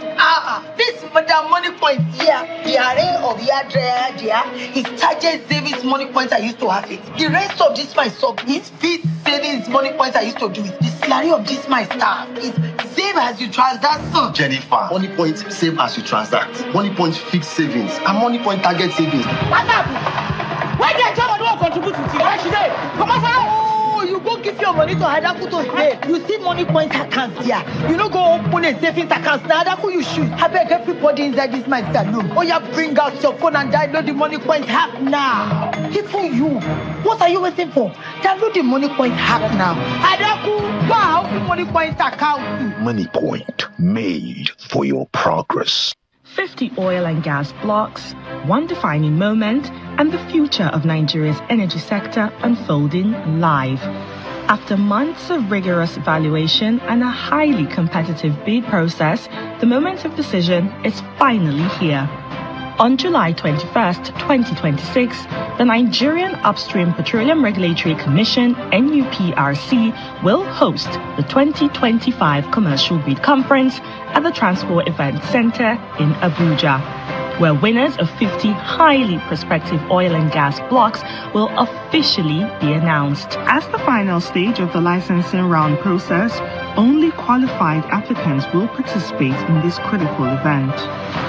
This Madam Money Point here, the array of Yadrea, his target savings money points I used to have it. The rest of this my sub is fit savings money points I used to do it. The salary of this my staff is save as you transact. Jennifer, Money Point save as you transact. Money Point fixed savings and Money Point target savings. What happened? Why did I don't contribute to it? Why should I? Come on, you go give your money to Hadaku to stay. You see Money Point accounts here. You know go open a savings account. Now Hadaku you should. I beg everybody inside this my salon. Oh yeah, bring out your phone and download the Money Point app now. Even you. What are you waiting for? Download the Money Point app now. Hadaku, wow, open Money Point account. Money Point, made for your progress. 50 oil and gas blocks, one defining moment, and the future of Nigeria's energy sector unfolding live. After months of rigorous evaluation and a highly competitive bid process, the moment of decision is finally here. On July 21st, 2026, the Nigerian Upstream Petroleum Regulatory Commission, NUPRC, will host the 2025 Commercial Bid Conference at the Transport Event Center in Abuja, where winners of 50 highly prospective oil and gas blocks will officially be announced. As the final stage of the licensing round process, only qualified applicants will participate in this critical event.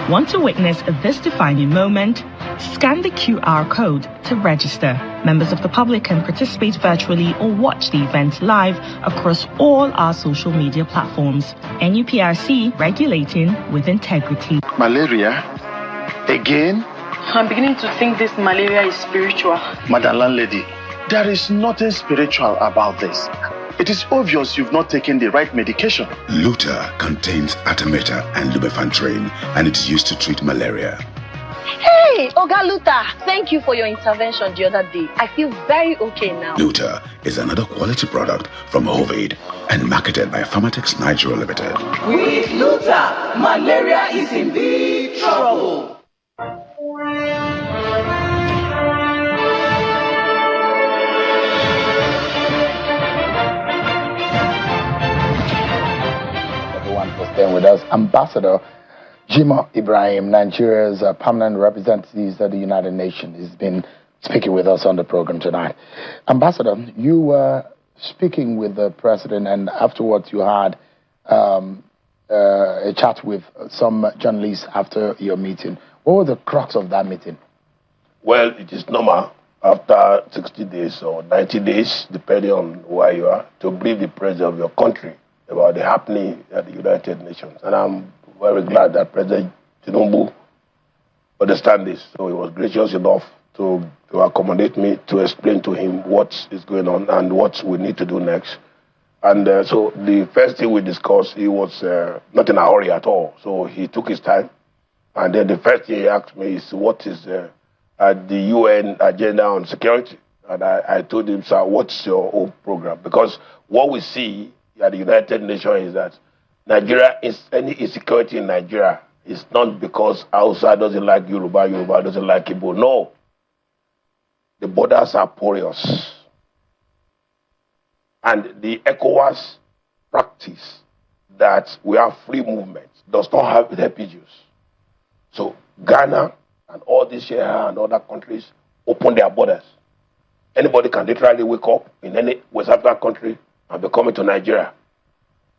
Want to witness this defining moment? Scan the QR code to register. Members of the public can participate virtually or watch the event live across all our social media platforms. NUPRC, regulating with integrity. Malaria? Again? I'm beginning to think this malaria is spiritual. Madam Landlady, there is nothing spiritual about this. It is obvious you've not taken the right medication. Luta contains artemether and lumefantrine, and it is used to treat malaria. Hey, Oga Luta, thank you for your intervention the other day. I feel very okay now. Luta is another quality product from Ovid and marketed by Pharmatex Nigeria Limited. With Luta, malaria is in big trouble. Staying with us, Ambassador Jimoh Ibrahim, Nigeria's permanent representative at the United Nations, has been speaking with us on the program tonight. Ambassador, you were speaking with the president, and afterwards you had a chat with some journalists after your meeting. What was the crux of that meeting? Well, it is normal after 60 days or 90 days, depending on where you are, to brief the president of your country about the happening at the United Nations. And I'm very glad that President Tinubu understands this. So he was gracious enough to accommodate me, to explain to him what is going on and what we need to do next. And so the first thing we discussed, he was not in a hurry at all. So he took his time And then the first thing he asked me is, what is the UN agenda on security? And I told him, sir, what's your own program? Because what we see at the United Nations is that Nigeria is any insecurity in Nigeria is not because Hausa doesn't like Yoruba, Yoruba doesn't like Igbo. No. The borders are porous. And the ECOWAS practice that we have free movement does not have refugees. So Ghana and all these here and other countries open their borders. Anybody can literally wake up in any West African country and be coming to Nigeria.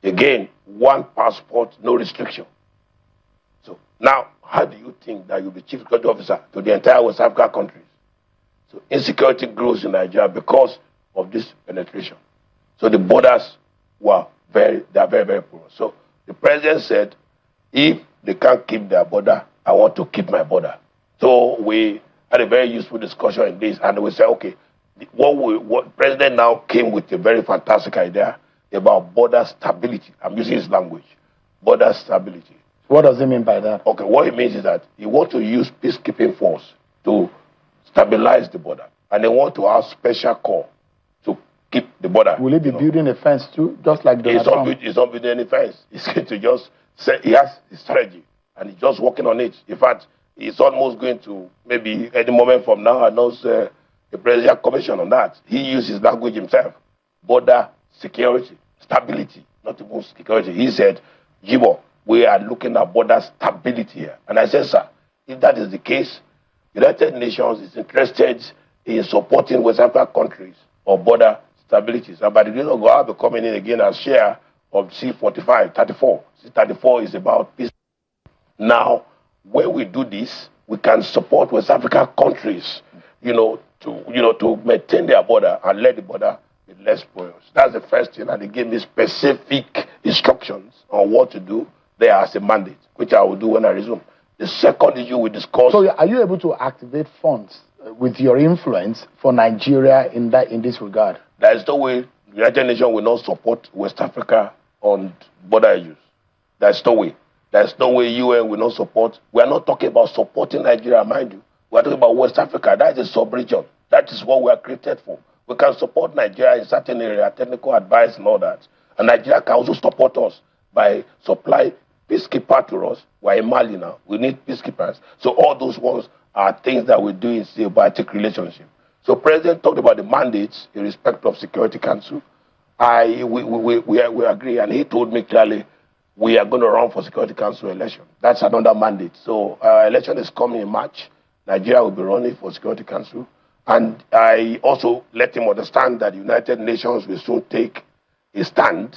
Again, one passport, no restriction. So now, how do you think that you'll be chief security officer to the entire West African countries? So insecurity grows in Nigeria because of this penetration. So the borders were very porous. So the president said, if they can't keep their border, I want to keep my border. So we had a very useful discussion in this, and we said, okay, what president now came with a very fantastic idea about border stability. I'm using his language, border stability. What does he mean by that? Okay, what it means is that he wants to use peacekeeping force to stabilize the border, and they want to have special corps to keep the border. Will he be building a fence too, just like Donald Trump? He's not building any fence. He's going to just say he has his strategy, and he's just working on it. In fact, he's almost going to maybe any moment from now announce the presidential commission on that. He uses language himself. Border security, stability, not even security. He said, Jimoh, we are looking at border stability here. And I said, sir, if that is the case, United Nations is interested in supporting West African countries of border stability. So by the reason of God, I'll be coming in again as share of C-45, 34. C-34 is about peace. Now, when we do this, we can support West African countries, to maintain their border and let the border be less porous. That's the first thing, and they gave me specific instructions on what to do there as a mandate, which I will do when I resume. The second issue we discussed. So, are you able to activate funds with your influence for Nigeria in this regard? There is no way the United Nations will not support West Africa on border issues. There's no way. There's no way UN will not support. We are not talking about supporting Nigeria, mind you. We are talking about West Africa. That is a sub-region. That is what we are created for. We can support Nigeria in certain areas, technical advice and all that. And Nigeria can also support us by supplying peacekeepers to us. We're in Mali now. We need peacekeepers. So all those ones are things that we do in symbiotic relationship. So President talked about the mandates in respect of Security Council. We agree, and he told me clearly, we are going to run for Security Council election. That's another mandate. So election is coming in March. Nigeria will be running for Security Council. And I also let him understand that the United Nations will soon take a stand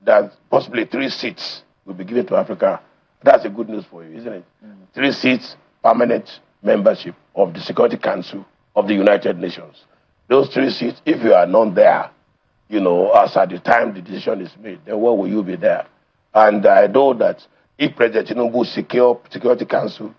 that possibly 3 seats will be given to Africa. That's a good news for you, isn't it? 3 seats, permanent membership of the Security Council of the United Nations. Those 3 seats, if you are not there, as at the time the decision is made, then where will you be there? And I know that if President Tinubu secure Security Council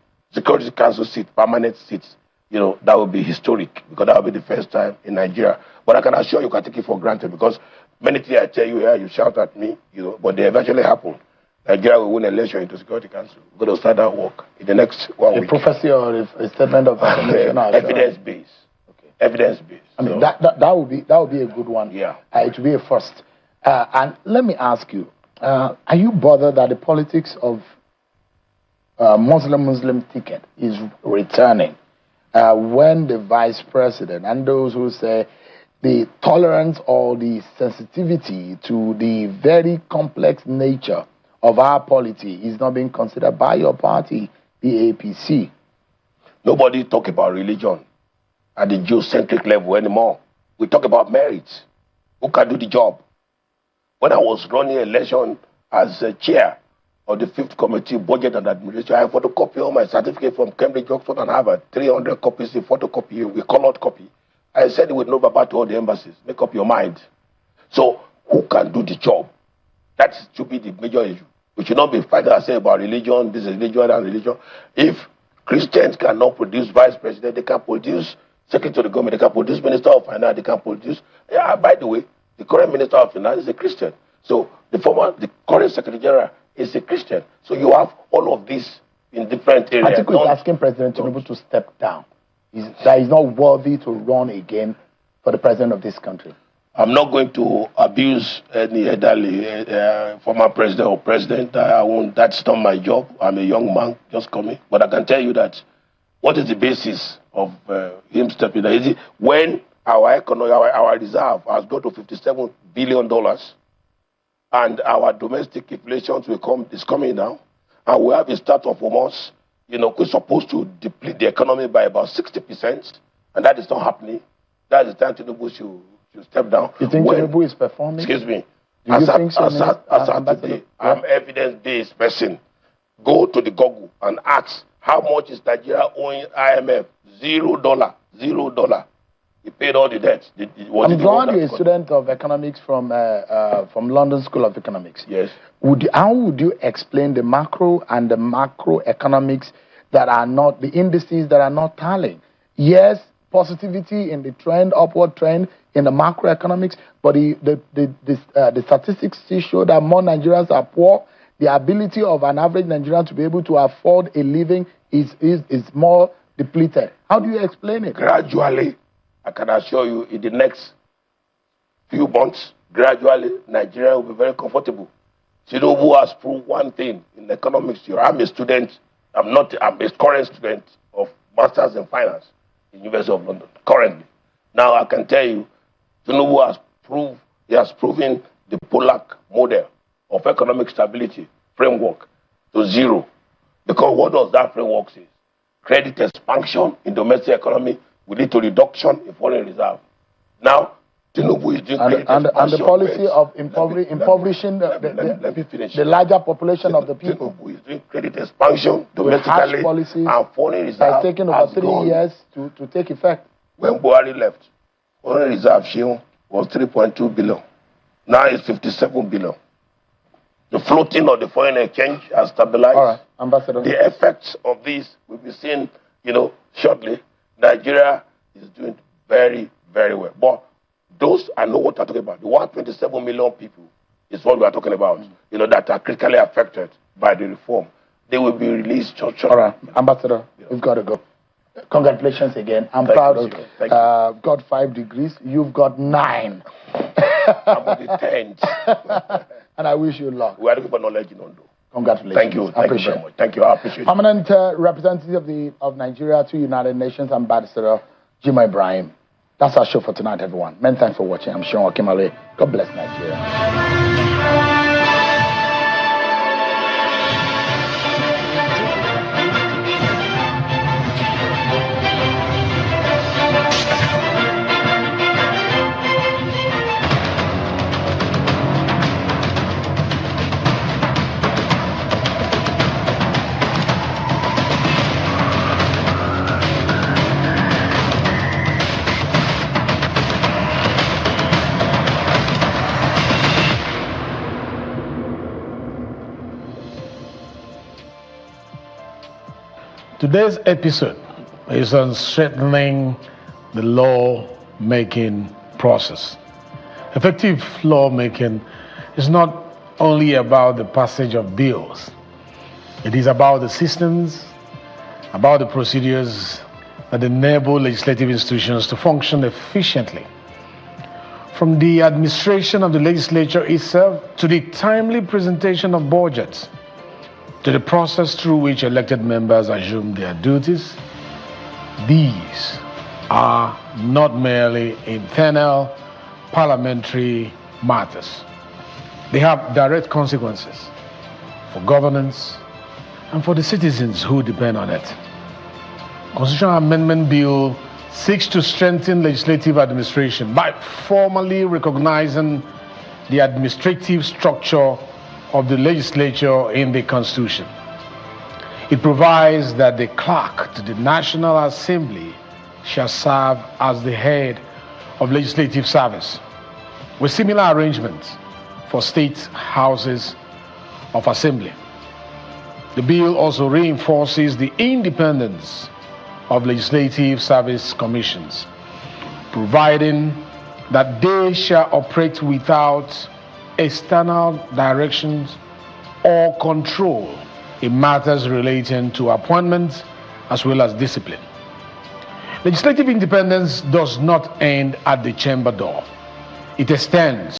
seat, permanent seats, that would be historic, because that would be the first time in Nigeria. But I can assure you can take it for granted, because many things I tell you here, you shout at me, but they eventually happen. Nigeria will win an election into Security Council. We're going to start that work in the next 1 week. A prophecy or a statement of evidence-based. Okay. Evidence-based. I mean, that would be a good one. Yeah. It would be a first. And let me ask you, are you bothered that the politics of Muslim ticket is returning when the vice president and those who say the tolerance or the sensitivity to the very complex nature of our polity is not being considered by your party, the APC? Nobody talk about religion at the geocentric level anymore. We talk about merit. Who can do the job? When I was running election as a chair of the 5th Committee, Budget and Administration, I photocopy all my certificate from Cambridge, Oxford, and Harvard. 300 copies, a photocopy, we colored copy. I said it with no baba to all the embassies. Make up your mind. So, who can do the job? That should be the major issue. We should not be fighting ourselves about religion, this is religion and religion. If Christians cannot produce vice president, they can produce secretary of the government, they can produce minister of finance, they can produce... Yeah, by the way, the current minister of finance is a Christian. So, the current secretary general is a Christian. So you have all of these in different areas. Atiku is asking President Tinubu to step down. That he's not worthy to run again for the president of this country. I'm not going to abuse any elderly former president or president. I won't. That's not my job. I'm a young man just coming. But I can tell you that what is the basis of him stepping down? Is it when our economy, our reserve has gone to $57 billion, and our domestic inflation is coming down, and we have a start of almost, we're supposed to deplete the economy by about 60%, and that is not happening. That is the time Tinubu should step down. You think Tinubu is performing? Excuse me. Do you think so? As today, I'm evidence-based person. Go to the Google and ask how much is Nigeria owing IMF? $0. He paid all the debts. I'm glad you're a student of economics from London School of Economics. Yes. How would you explain the macro and the macroeconomics that are not, the indices that are not tallying? Yes, positivity in the trend, upward trend in the macroeconomics, but the statistics still show that more Nigerians are poor. The ability of an average Nigerian to be able to afford a living is more depleted. How do you explain it? Gradually, I can assure you, in the next few months, gradually, Nigeria will be very comfortable. Tinubu has proved one thing in economics. I'm a student. I'm a current student of Masters in Finance in University of London, currently. Now, I can tell you, Tinubu has proven the Polak model of economic stability framework to zero. Because what does that framework say? Credit expansion in domestic economy will lead to reduction in foreign reserve. Now, Tinubu is doing and the policy of impoverishing the larger population of the people. Tinubu is doing credit expansion domestically and foreign reserve. It's taken over 3 years to take effect. When Buhari left, foreign reserve was 3.2 billion. Now it's 57 billion. The floating of the foreign exchange has stabilized. All right, Ambassador. The effects of this will be seen, shortly. Nigeria is doing very, very well. But those, I know what I'm talking about. The 127 million people is what we are talking about, that are critically affected by the reform. They will be released shortly. All right, Ambassador, we've got to go. Congratulations again. I'm proud of you. Got 5 degrees. You've got 9. I'm on the 10th. And I wish you luck. We are looking for knowledge in Ondo. Congratulations. Thank you. Thank you very much. Thank you. I appreciate it. Permanent representative of Nigeria to United Nations, Ambassador Jimoh Ibrahim. That's our show for tonight, everyone. Many thanks for watching. I'm Sean Okimale. God bless Nigeria. Today's episode is on strengthening the law-making process. Effective lawmaking is not only about the passage of bills. It is about the systems, about the procedures that enable legislative institutions to function efficiently. From the administration of the legislature itself to the timely presentation of budgets, to the process through which elected members assume their duties, these are not merely internal parliamentary matters. They have direct consequences for governance and for the citizens who depend on it. Constitutional Amendment Bill seeks to strengthen legislative administration by formally recognizing the administrative structure of the legislature in the Constitution. It provides that the clerk to the National Assembly shall serve as the head of legislative service, with similar arrangements for state houses of assembly. The bill also reinforces the independence of legislative service commissions, providing that they shall operate without external directions or control in matters relating to appointments as well as discipline. Legislative independence does not end at the chamber door. It extends